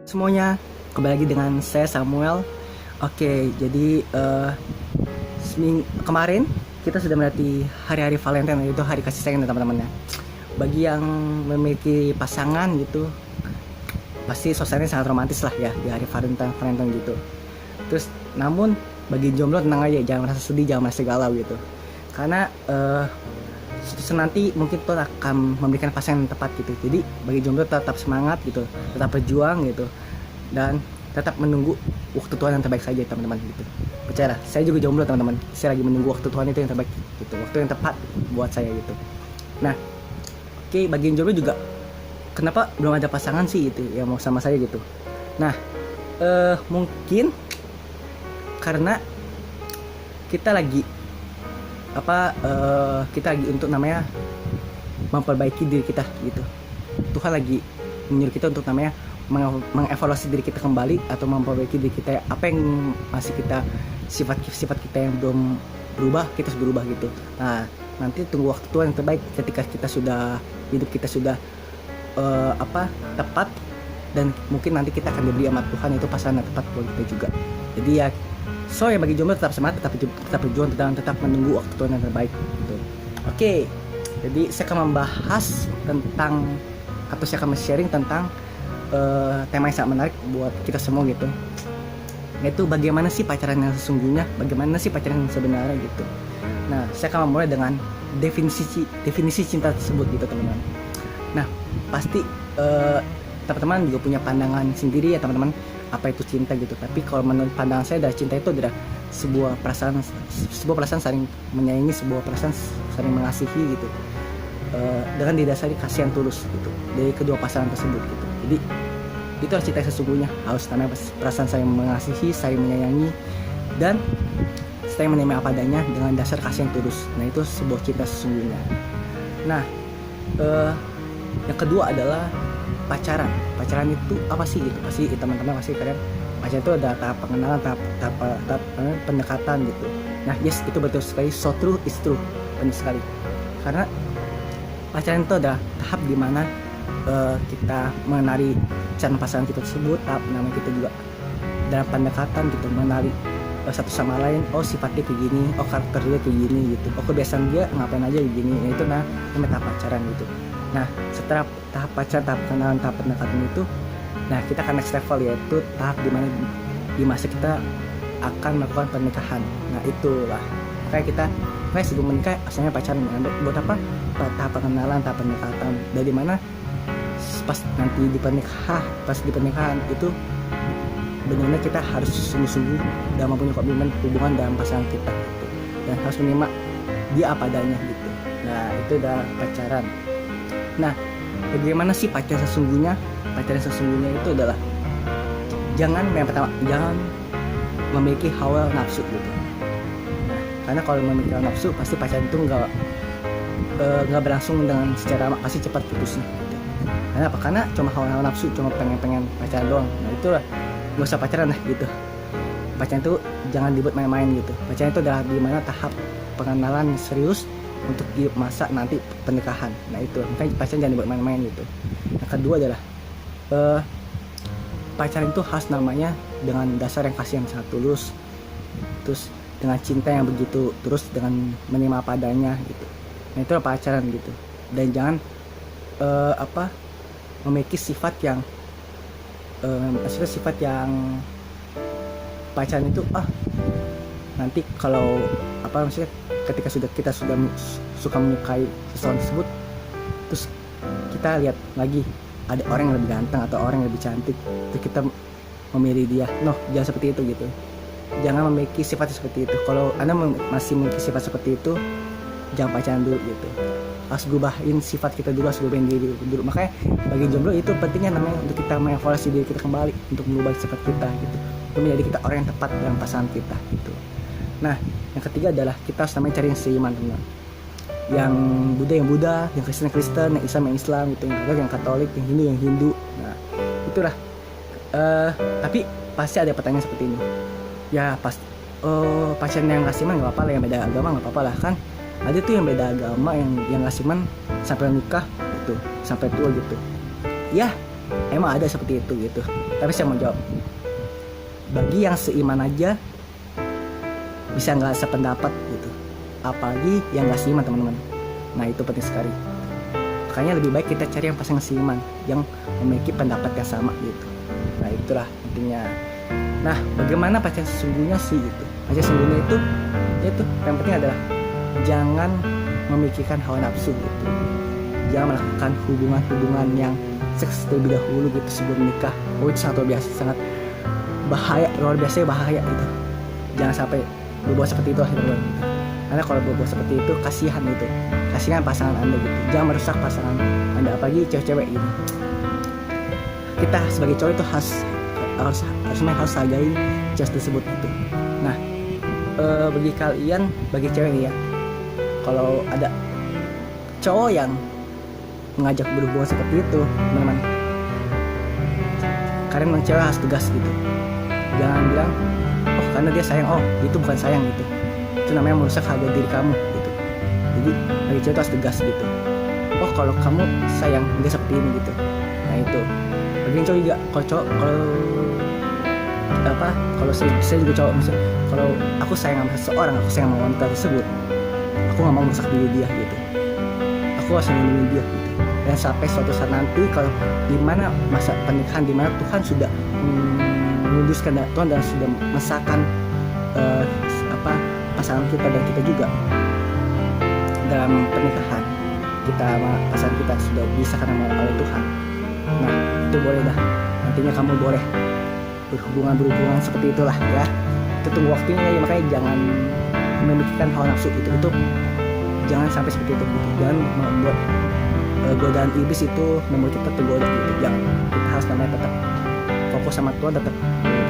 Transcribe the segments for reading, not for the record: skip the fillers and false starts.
Semuanya, kembali lagi dengan saya Samuel. Oke, jadi kemarin kita sudah melewati hari-hari Valentine, yaitu hari kasih sayang teman-teman ya. Bagi yang memiliki pasangan gitu, pasti suasananya sangat romantis lah ya di hari Valentine gitu. Terus, namun bagi jomblo tenang aja, jangan merasa sedih, jangan merasa galau gitu. Karena suatu nanti mungkin Tuhan akan memberikan pasangan yang tepat gitu. Jadi bagi jomblo tetap semangat gitu, tetap berjuang gitu, dan tetap menunggu waktu Tuhan yang terbaik saja teman-teman gitu. Percayalah, saya juga jomblo teman-teman. Saya lagi menunggu waktu Tuhan itu yang terbaik gitu, waktu yang tepat buat saya gitu. Nah, oke, bagi yang jomblo juga, kenapa belum ada pasangan sih gitu yang mau sama saya gitu. Nah, mungkin karena kita lagi kita lagi untuk namanya memperbaiki diri kita gitu. Tuhan lagi menyuruh kita untuk namanya mengevaluasi diri kita kembali atau memperbaiki diri kita, apa yang masih kita sifat kita yang belum berubah, kita harus berubah gitu. Nah, nanti tunggu waktu Tuhan yang terbaik ketika kita sudah hidup kita sudah tepat, dan mungkin nanti kita akan diberi sama Tuhan itu pasangan yang tepat buat kita juga. Jadi ya, so ya bagi jomblo tetap semangat, tetap berjuang, tetap menunggu waktu Tuhan yang terbaik gitu. Oke, jadi saya akan membahas tentang, atau saya akan sharing tentang tema yang sangat menarik buat kita semua gitu, yaitu bagaimana sih pacaran yang sesungguhnya, bagaimana sih pacaran yang sebenarnya gitu. Nah, saya akan memulai dengan definisi cinta tersebut gitu teman-teman. Nah, pasti teman-teman juga punya pandangan sendiri ya teman-teman, apa itu cinta gitu. Tapi kalau menurut pandangan saya, dari cinta itu adalah sebuah perasaan saling menyayangi, sebuah perasaan saling mengasihi gitu, dengan didasari kasih yang tulus gitu dari kedua pasangan tersebut gitu. Jadi itu adalah cinta yang sesungguhnya, harus namanya perasaan saling mengasihi, saling menyayangi, dan saling menerima apa adanya dengan dasar kasih yang tulus. Nah, itu sebuah cinta sesungguhnya. Nah, yang kedua adalah pacaran. Pacaran itu apa sih gitu? Pasti teman-teman pasti kalian, pacaran itu ada tahap pengenalan, tahap pendekatan gitu. Nah, yes, itu betul sekali, so true is true, benar sekali. Karena pacaran itu adalah tahap dimana kita mengenali calon pasangan kita tersebut. Tahap namanya kita juga dalam pendekatan gitu, mengenali satu sama lain. Oh, sifatnya kayak gini, oh karakter dia kayak gini gitu, oh kebiasaan dia ngapain aja begini. Nah, itu namanya tahap pacaran gitu. Nah, setelah tahap pacaran, tahap kenalan, tahap pendekatan itu, nah kita akan next level, yaitu tahap dimana di masa kita akan melakukan pernikahan. Nah, itulah kayak kita sebelum menikah asalnya pacaran. Buat apa? Tahap pengenalan, tahap pendekatan, dari mana pas nanti di pernikahan itu benar-benar kita harus sungguh-sungguh dan mempunyai komitmen hubungan dalam pasangan kita gitu, dan harus menerima dia apa adanya gitu. Nah, itu udah pacaran. Nah, bagaimana sih pacaran sesungguhnya? Pacaran sesungguhnya itu adalah yang pertama, jangan memiliki hawa nafsu gitu. Nah, karena kalau memiliki hawa nafsu, pasti pacaran itu nggak berlangsung dengan secara pasti cepat putusnya gitu. Karena apa? Karena cuma hawa nafsu, cuma pengen pacaran doang. Nah, itulah nggak usah pacaran lah gitu. Pacaran itu jangan dibuat main-main gitu. Pacaran itu adalah di mana tahap pengenalan serius untuk di masa nanti pernikahan. Nah, itu makanya pacaran jangan dibuat main-main gitu. Yang kedua adalah pacaran itu khas namanya dengan dasar yang kasih yang sangat tulus, terus dengan cinta yang begitu, terus dengan menerima apa adanya gitu. Nah, itu pacaran gitu. Dan jangan memiliki sifat yang pacaran itu nanti kalau maksudnya ketika kita sudah suka menyukai seseorang tersebut, terus kita lihat lagi ada orang yang lebih ganteng atau orang yang lebih cantik, terus kita memilih dia. Jangan seperti itu gitu. Jangan memiliki sifat seperti itu. Kalau Anda masih memiliki sifat seperti itu, jangan pacaran dulu gitu. Harus gubahin sifat kita dulu, harus gubahin diri dulu. Makanya bagi jomblo itu pentingnya namanya untuk kita mengevaluasi diri kita kembali, untuk mengubah sifat kita gitu, untuk menjadi kita orang yang tepat dalam pasangan kita gitu. Nah, yang ketiga adalah kita harus namanya cari yang seiman, teman. Yang Buddha, yang Kristen, yang Islam gitu, yang Katolik, yang Hindu. Nah, itulah. Tapi pasti ada pertanyaan seperti ini. Ya pasti, pacaran yang kasiman nggak apa-apa lah, yang beda agama nggak apa-apa lah kan. Ada tuh yang beda agama yang kasiman sampai nikah gitu, sampai tua gitu. Ya, emang ada seperti itu gitu. Tapi saya mau jawab, bagi yang seiman aja bisa nggak sependapat gitu, apalagi yang nggak seiman teman-teman. Nah itu penting sekali. Makanya lebih baik kita cari yang pasangan seiman, yang memiliki pendapat yang sama gitu. Nah itulah intinya. Nah bagaimana pacaran sesungguhnya sih itu? Pacaran sesungguhnya itu yang penting adalah jangan memikirkan hawa nafsu gitu. Jangan melakukan hubungan-hubungan yang seks terlebih dahulu gitu sebelum menikah. Oh itu sangat luar biasa, sangat bahaya, luar biasa bahaya gitu. Jangan sampai berbuat seperti itu teman-teman. Karena kalau berbuat seperti itu kasihan gitu, kasihan pasangan Anda gitu. Jangan merusak pasangan Anda, apalagi cewek-cewek gitu. Kita sebagai cowok itu harus hargai cewek tersebut gitu. Nah bagi kalian, bagi cewek nih ya, kalau ada cowok yang mengajak berhubungan seperti itu teman-teman, kalian memang cewek harus tegas gitu. Jangan bilang oh karena dia sayang, oh itu bukan sayang gitu, itu namanya merusak harga diri kamu gitu. Jadi bagi cewek itu harus tegas gitu. Oh kalau kamu sayang dia seperti ini gitu. Nah itu bagi cowok juga, kalau saya juga cowok, misalnya kalau aku sayang sama seseorang, aku sayang sama wanita tersebut, aku nggak mau merusak diri dia gitu. Aku harus melindungi dia gitu. Dan sampai suatu saat nanti kalau di mana masa pernikahan, di mana Tuhan sudah menguduskan, Tuhan dan sudah mesahkan pasangan kita dan kita juga dalam pernikahan, kita sama pasangan kita sudah disahkan oleh Tuhan. Nah itu boleh dah, nantinya kamu boleh berhubungan seperti itulah ya. Itu tunggu waktunya ya, makanya jangan memikirkan hawa nafsu itu jangan sampai seperti itu gitu. Jangan membuat godaan iblis itu membuat kita tergoda gitu. Jangan, kita harus namanya tetap fokus sama Tuhan, tetap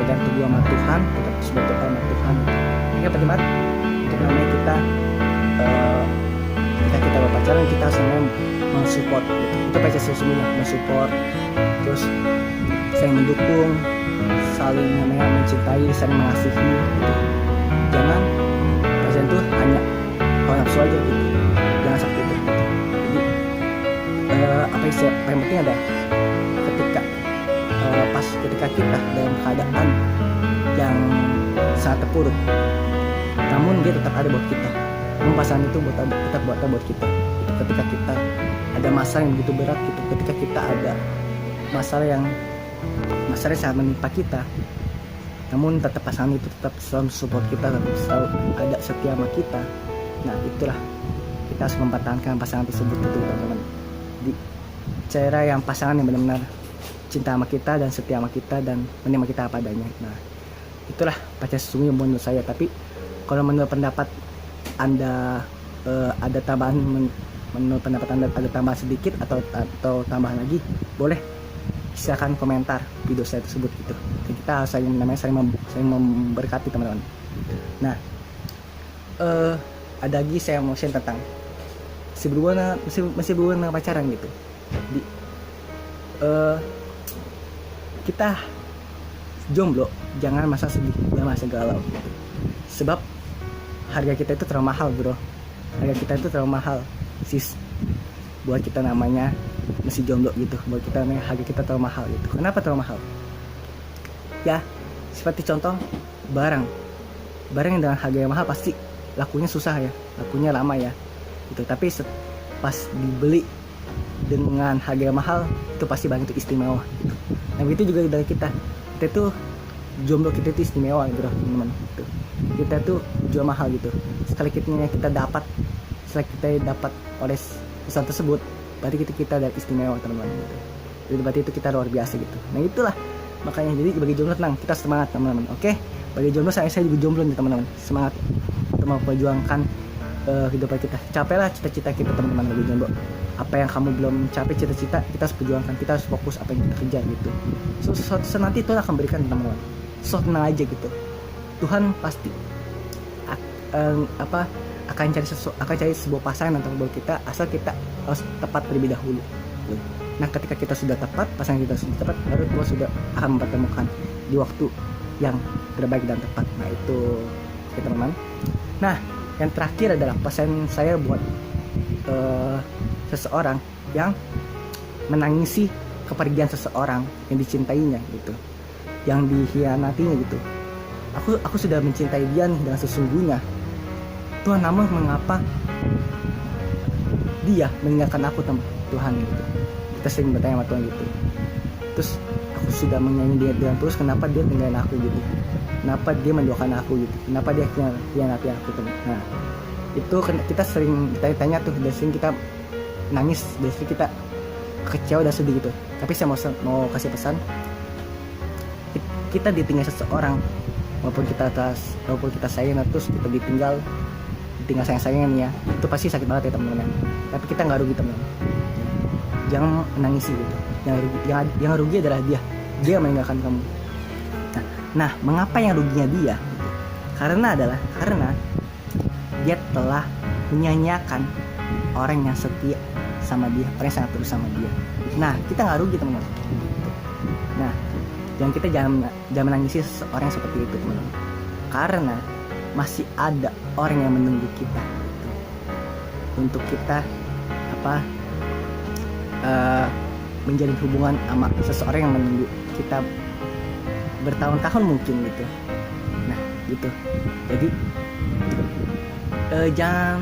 pegang teguh sama Tuhan, tetap sebagai sama Tuhan gitu. Ini penting banget untuk namanya kita ketika kita berpacaran, kita harus namanya mensupport gitu. Itu pacar sesungguhnya, mensupport, terus saling mendukung, saling namanya mencintai, saling mengasihi gitu. Jangan pacaran itu hanya hawa nafsu aja gitu, jangan seperti itu gitu. Jadi apa yang penting ada ketika kita dalam keadaan yang sangat terpuruk, namun dia tetap ada buat kita. Namun pasangan itu tetap buat kita gitu. Ketika kita ada masalah yang begitu berat gitu, ketika kita ada masalah yang sangat menimpa kita, namun tetap pasangan itu tetap selalu support kita, selalu ada setia sama kita. Nah itulah, kita harus mempertahankan pasangan tersebut itu teman-teman. Di cara yang pasangan yang benar-benar cinta sama kita dan setia sama kita dan menerima kita apa adanya. Nah itulah pacar sesungguhnya menurut saya. Tapi kalau menurut pendapat Anda ada tambahan, menurut pendapat Anda ada tambahan sedikit atau tambahan lagi, boleh silakan komentar video saya tersebut gitu. Dan kita harus saling memberkati teman-teman. Nah ada lagi saya mau share tentang masih berhubungan dengan pacaran gitu. Kita jomblo jangan masa sedih, jangan masa galau gitu. Sebab harga kita itu terlalu mahal bro, harga kita itu terlalu mahal sis, buat kita namanya masih jomblo gitu. Buat kita namanya harga kita terlalu mahal gitu. Kenapa terlalu mahal? Ya seperti contoh barang yang dengan harga yang mahal pasti lakunya susah ya, lakunya lama ya gitu. Tapi pas dibeli dengan harga yang mahal itu pasti barang itu istimewa gitu. Nah begitu juga dari kita tuh jomblo, kita itu istimewa gitu teman-teman gitu. Kita tuh jual mahal gitu. Setelah kita dapat oleh pesan tersebut, berarti kita dari istimewa teman-teman gitu. Jadi berarti itu kita luar biasa gitu. Nah itulah makanya, jadi bagi jomblo tenang, kita semangat teman-teman. Oke, bagi jomblo saya juga jomblo nih teman-teman, semangat untuk memperjuangkan kehidupan kita. Capailah cita-cita kita teman-teman bagi jomblo. Apa yang kamu belum capai cita-cita, kita harus perjuangkan, kita harus fokus apa yang kita kejar gitu. So, suatu saat nanti Tuhan akan berikan teman-teman. So tenang aja gitu. Tuhan pasti akan cari sebuah pasangan untuk buat kita, asal kita harus tepat terlebih dahulu. Nah ketika kita sudah tepat, pasangan kita sudah tepat, baru Tuhan sudah akan mempertemukan di waktu yang terbaik dan tepat. Nah itu oke teman-teman. Nah yang terakhir adalah pesan saya buat seseorang yang menangisi kepergian seseorang yang dicintainya gitu, yang dikhianatinya gitu. Aku sudah mencintai dia nih dengan sesungguhnya Tuhan, namun mengapa dia meninggalkan aku Tuhan gitu. Kita sering bertanya sama Tuhan gitu. Terus aku sudah menyayangi dia dengan terus, kenapa dia tinggalin aku gitu, kenapa dia menduakan aku gitu, kenapa dia khianati aku tuh. Nah itu kita sering tanya tuh, dan sering kita nangis, dan sering kita kecewa dan sedih gitu. Tapi saya mau kasih pesan, kita ditinggal seseorang, walaupun kita sayang, terus kita ditinggal sayang nih ya, itu pasti sakit banget ya teman-teman. Tapi kita nggak rugi teman-teman, jangan menangisi gitu. Yang rugi adalah dia meninggalkan kamu. Nah mengapa yang ruginya dia gitu? Karena dia telah menyanyiakan orang yang setia sama dia, orang yang sangat tulus sama dia. Nah kita nggak rugi teman-teman gitu. Nah jangan menangisi seseorang seperti itu teman-teman, karena masih ada orang yang menunggu kita gitu, untuk kita menjalin hubungan sama seseorang yang menunggu kita bertahun-tahun mungkin gitu. Nah gitu, jadi jangan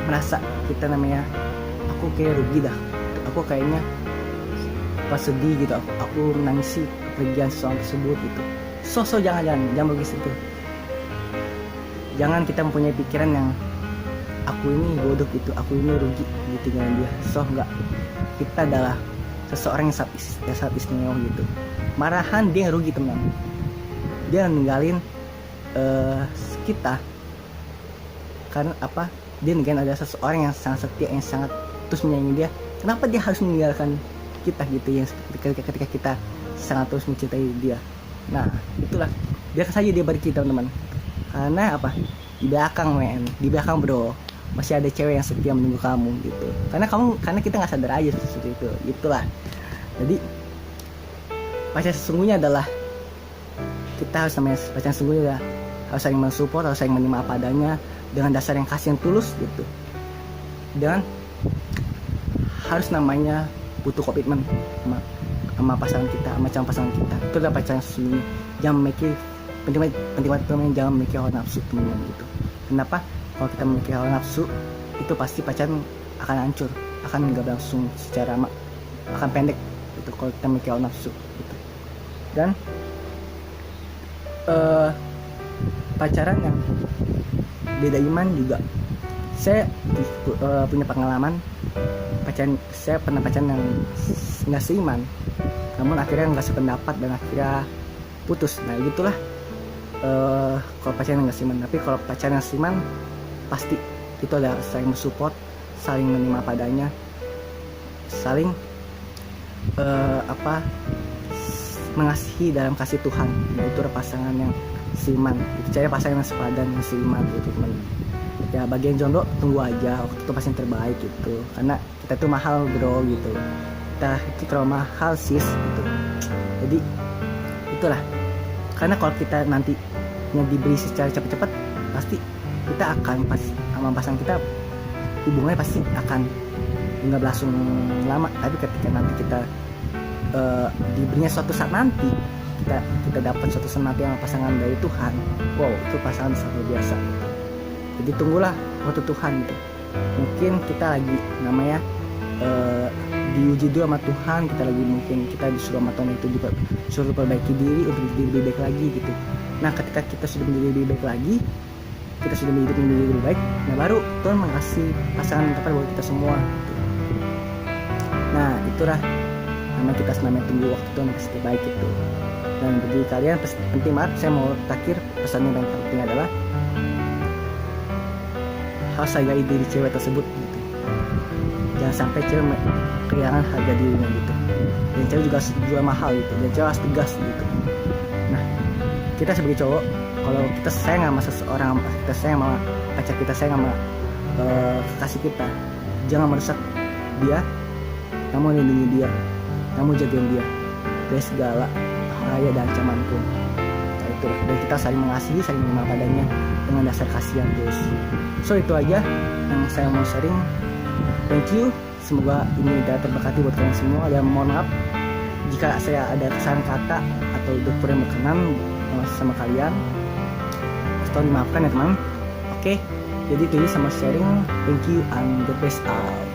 merasa kita aku kayak rugi dah, aku kayaknya pas sedih gitu, aku menangisi kepergian seseorang tersebut gitu. Jangan begitu itu. Jangan kita mempunyai pikiran yang aku ini bodoh gitu, aku ini rugi ditinggalin dia. Enggak, kita adalah seseorang yang sangat istimewa gitu. Marahan dia yang rugi teman, dia ninggalin kita karena dia ninggalin ada seseorang yang sangat setia, yang sangat terus menyayangi dia. Kenapa dia harus meninggalkan kita gitu, yang ketika kita sangat terus mencintai dia. Nah itulah, biarkan saja dia pergi teman-teman. Karena di belakang bro, masih ada cewek yang setia menunggu kamu gitu. Karena kita nggak sadar aja seperti itu. Itulah. Jadi pacar sesungguhnya adalah kita harus saling mensupport, harus saling menerima apa adanya dengan dasar yang kasih, yang tulus gitu. Dan harus butuh komitmen sama pasangan kita, sama calon pasangan kita. Itu adalah pacar sesungguhnya. Jangan memiliki penting banget teman, jangan memiliki hawa nafsu teman gitu. Kenapa? Kalau kita memiliki hawa nafsu, itu pasti pacaran akan hancur, akan nggak berlangsung secara akan pendek gitu kalau kita memiliki hawa nafsu gitu. Dan pacaran yang beda iman juga, saya punya pengalaman saya pernah pacaran yang nggak seiman, namun akhirnya nggak sependapat dan akhirnya putus. Nah gitulah. Kalau pacaran nggak seiman. Tapi kalau pacaran yang seiman, pasti itu adalah saling mensupport, saling menerima padanya, saling mengasihi dalam kasih Tuhan. Nah, itu adalah pasangan yang seiman. Itu cari pasangan yang sepadan, yang seiman gitu teman. Ya bagian jomblo tunggu aja, waktu itu pasti yang terbaik gitu. Karena kita tuh mahal bro gitu. Kita itu terlalu mahal sis gitu. Jadi itulah. Karena kalau kita nanti diberi secara cepat-cepat, pasti kita akan sama pasangan kita hubungannya pasti akan nggak berlangsung lama. Tapi ketika nanti kita diberinya suatu saat nanti, kita dapat suatu saat nanti sama pasangan dari Tuhan, wow itu pasangan sangat luar biasa. Jadi tunggulah waktu Tuhan gitu. Mungkin kita lagi diuji dulu sama Tuhan, kita disuruh sama Tuhan itu disuruh perbaiki diri untuk jadi lebih baik lagi gitu. Nah ketika kita sudah menjadi lebih baik lagi, kita sudah menjadi lebih baik, nah baru Tuhan mengasih pasangan yang tepat buat kita semua gitu. Nah itulah kita tunggu waktu Tuhan yang terbaik gitu. Dan bagi kalian penting banget, saya mau terakhir pesan yang paling penting adalah harus hargai diri cewek tersebut gitu. Jangan sampai cewek kehilangan harga dirinya gitu. Dan cewek juga jual mahal gitu, dan cewek harus tegas gitu. Nah kita sebagai cowok, kalau kita sayang sama seseorang, kita sayang sama pacar kita, sayang sama kekasih kita, jangan merusak dia, namun lindungi dia, namun jagain dia dari segala bahaya dan ancaman pun. Nah itu, dan kita saling mengasihi, saling menerima padanya dengan dasar kasih yang tulus. So itu aja yang saya mau sharing. Thank you, semoga ini udah terberkati buat kalian semua. Dan mohon maaf jika saya ada kesalahan kata atau udah kurang berkenan sama kalian, tolong dimaafkan ya teman. Oke, jadi itu sama sharing. Thank you and the best out.